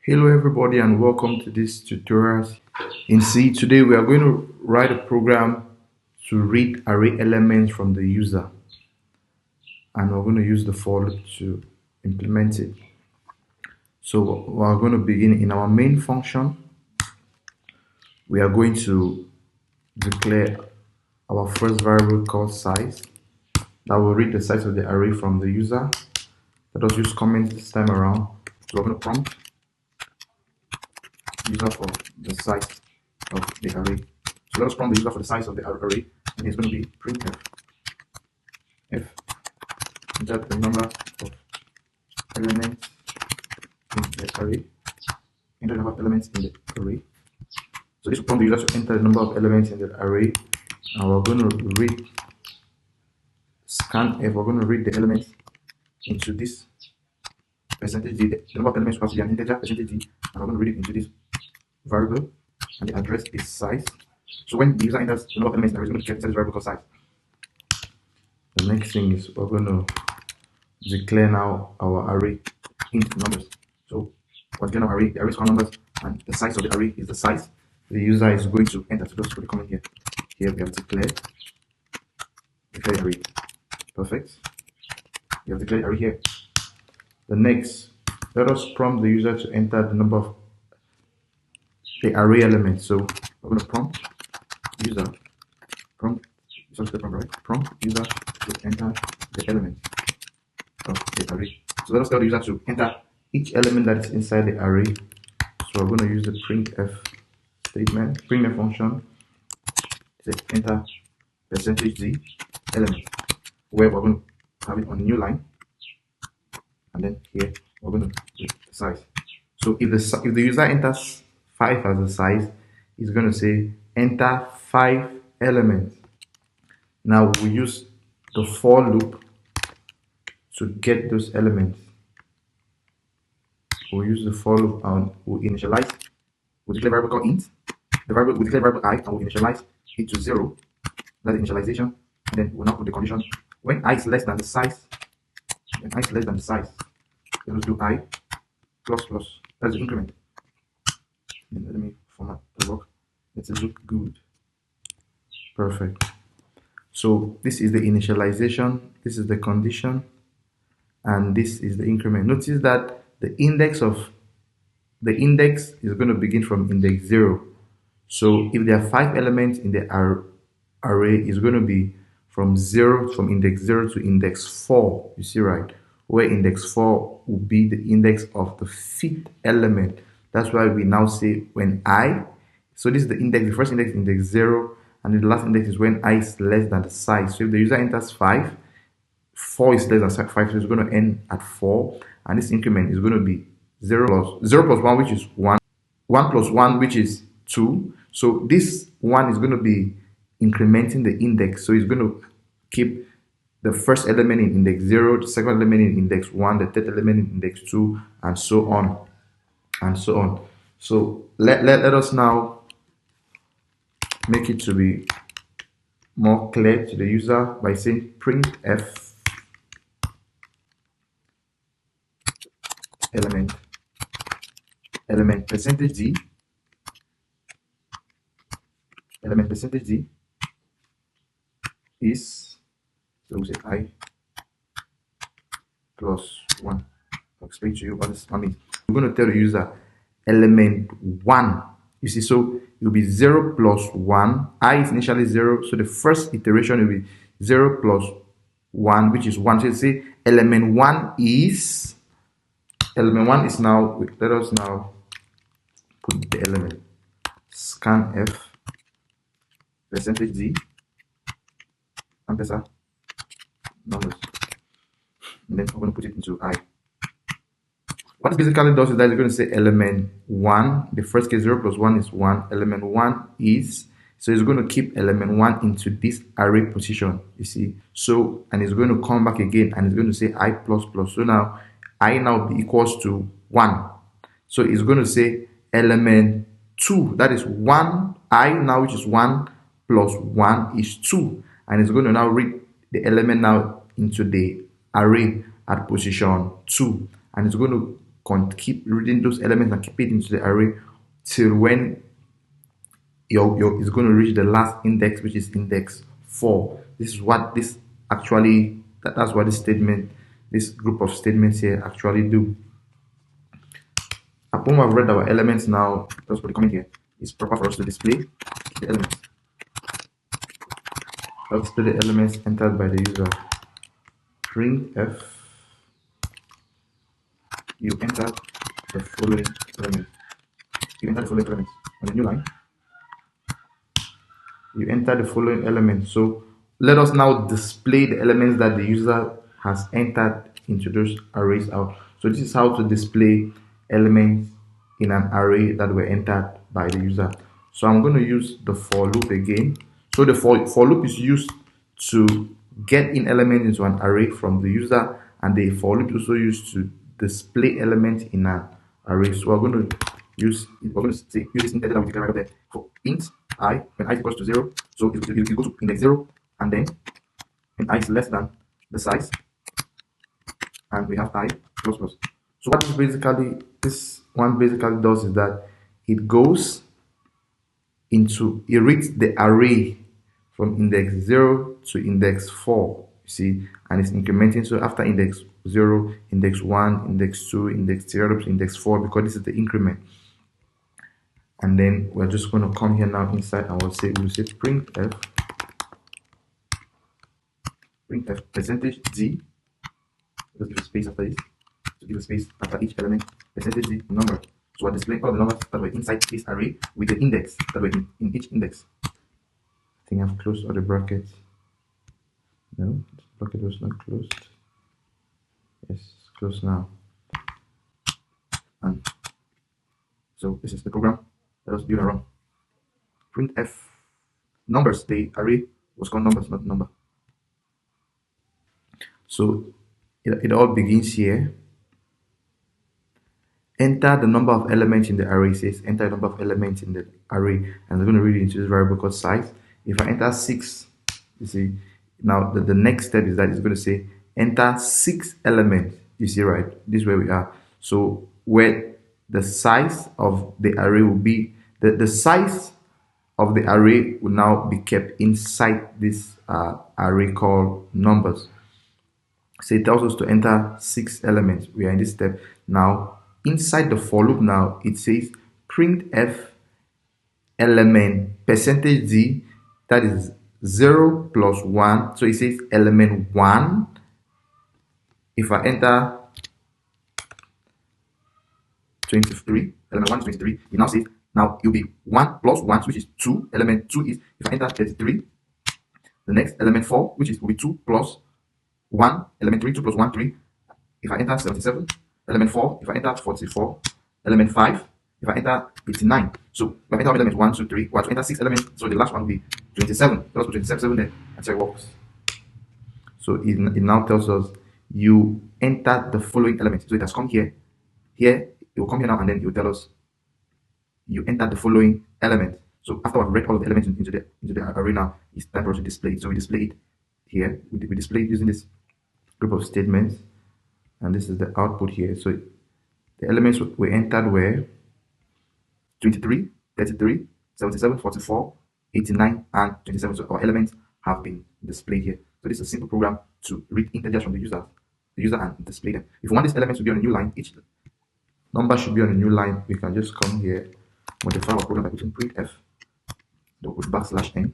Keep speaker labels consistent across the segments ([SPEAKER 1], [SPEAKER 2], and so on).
[SPEAKER 1] Hello everybody and welcome to this tutorial. In C, today we are going to write a program to read array elements from the user, and we're going to use the for loop to implement it. So we're going to begin in our main function. We are going to declare our first variable called size that will read the size of the array from the user. Let us use comments this time around. So we're going to prompt user for the size of the array. So let us prompt the user for the size of the array, and it's going to be printf f enter the number of elements in the array. Enter the number of elements in the array. So this will prompt the user to enter the number of elements in the array, and we're going to read scanf. We're going to read the elements into this percentage d. The number of elements will be an integer percentage d, and we're going to read it into this variable, and the address is size. So when the user enters the number of elements in the array, it's going to get this variable called size. The next thing is we're going to declare now our array int numbers. So we're declaring our array, the array is called numbers, and the size of the array is the size the user is going to enter. So just put the comment here. Here we have declared array. Perfect. We have declared array here. The next, let us prompt the user to enter the number of the array elements. So we're going to prompt user prompt user to enter the element of the array. So let us tell the user to enter each element that is inside the array. So we're going to use the printf statement, printf function. Say enter percentage d element, where we're going to have it on a new line, and then here we're going to do the size. So if the user enters 5 as the size, it's going to say enter 5 elements. Now we use the for loop to get those elements. We'll use the for loop and we'll initialize. We'll declare variable called int. We declare variable I and we'll initialize it to 0. That's the initialization. And then we'll now put the condition when I is less than the size. When I is less than the size, let us do I plus plus. That's the increment. And let me format the work. Let's look good. Perfect. So this is the initialization, this is the condition, and this is the increment. Notice that the index is going to begin from index 0. So if there are 5 elements in the array, it's going to be from index 0 to index 4. You see, right? Where index 4 will be the index of the 5th element. That's why we now say when so this is the index, the first index is index 0, and the last index is when I is less than the size. So if the user enters 5, 4 is less than 5, so it's going to end at 4, and this increment is going to be 0 plus 1, which is 1, 1 plus 1, which is 2. So this 1 is going to be incrementing the index, so it's going to keep the first element in index 0, the second element in index 1, the third element in index 2, and so on, and so on. So let us now make it to be more clear to the user by saying printf element percentage d is, so we say I plus 1. I'll explain to you what this means. We're going to tell the user element 1. You see, so it will be 0 plus 1. I is initially 0, so the first iteration will be 0 plus 1, which is 1. So you say element 1 is now, let us now put the element scanf percentage d ampersand numbers, and then we're going to put it into I. What it basically does is that you're going to say element 1, the first case 0 plus 1 is 1, element 1 is, so it's going to keep element 1 into this array position, you see. So, and it's going to come back again and it's going to say I plus plus. So now I now be equals to 1. So it's going to say element 2, that is 1, I now, which is 1 plus 1 is 2. And it's going to now read the element now into the array at position 2. And it's going to keep reading those elements and keep it into the array till when is going to reach the last index, which is index 4. This is what this actually, that's what this statement, this group of statements here actually do. Upon we've read our elements now, let's put the comment here. It's proper for us to display the elements. Let's display the elements entered by the user. Printf, you enter the following element. You enter the following elements on the new line. You enter the following elements. So let us now display the elements that the user has entered into those arrays out. So this is how to display elements in an array that were entered by the user. So I'm going to use the for loop again. So the for loop is used to get in elements into an array from the user, and the for loop is also used to display elements in an array. So we're going to use this index that we declare right there for int I when I equals to 0. So it will go to index 0, and then when I is less than the size, and we have I plus plus. So what this one basically does is that it goes into, it reads the array from index 0 to index 4, you see, and it's incrementing. So after index 0, index 1, index 2, index 0 to index 4, because this is the increment. And then we're just going to come here now inside, and we'll say printf percentage d, let's give a space after this, to give a space after each element, percentage d number. So we're displaying all the numbers that were inside this array with the index that were in each index. I think I've closed all the brackets. No, this bracket was not closed. Yes, it's closed now. And so this is the program. Let us build and run. Printf numbers. The array was called numbers, not number. So it all begins here. Enter the number of elements in the array. It says enter the number of elements in the array, and I'm going to read it into this variable called size. If I enter 6, you see, now the next step is that it's going to say enter 6 elements. You see, right? This is where we are. So where the size of the array will be, the size of the array will now be kept inside this array called numbers. So it tells us to enter 6 elements. We are in this step now. Inside the for loop now, it says printf element percentage d, that is 0 plus 1. So it says element 1. If I enter 23, element 1 is 23, it now says now it will be 1 plus 1, which is 2. Element 2 is, if I enter 33, the next element 4, which is will be 2 plus 1, element 3, 2 plus 1, 3. If I enter 77, element 4, if I enter 44, element 5, if I enter 89. So if I enter element 1, 2, 3, we have to enter 6 elements, so the last one will be 27. Let's put 27 there and see how it works. So it now tells us you enter the following elements. So it has come here. Here, it will come here now, and then it will tell us you enter the following element. So after I've read all of the elements into the array now, it's time for us to display it. So we display it here. We display it using this group of statements, and this is the output here. So the elements we entered were 23, 33, 77, 44, 89, and 27. So our elements have been displayed here. So this is a simple program to read integers from the user and display them. If you want these elements to be on a new line, each number should be on a new line, we can just come here, modify our program by putting printf, then put \n.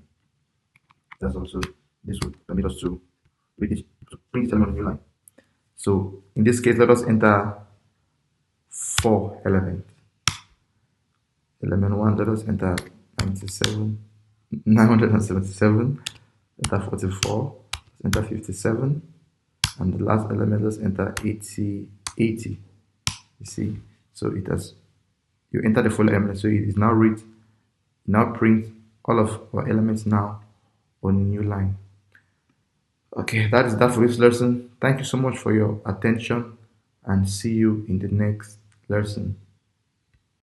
[SPEAKER 1] That's also, this would permit us to read it, to print each element on a new line. So in this case, let us enter 4 elements. Element 1, let us enter 977, enter 44, enter 57, and the last element, let's enter 80. You see, so it has, you enter the full element, so it is now print all of our elements now on a new line. Okay, that is that for this lesson. Thank you so much for your attention, and see you in the next lesson.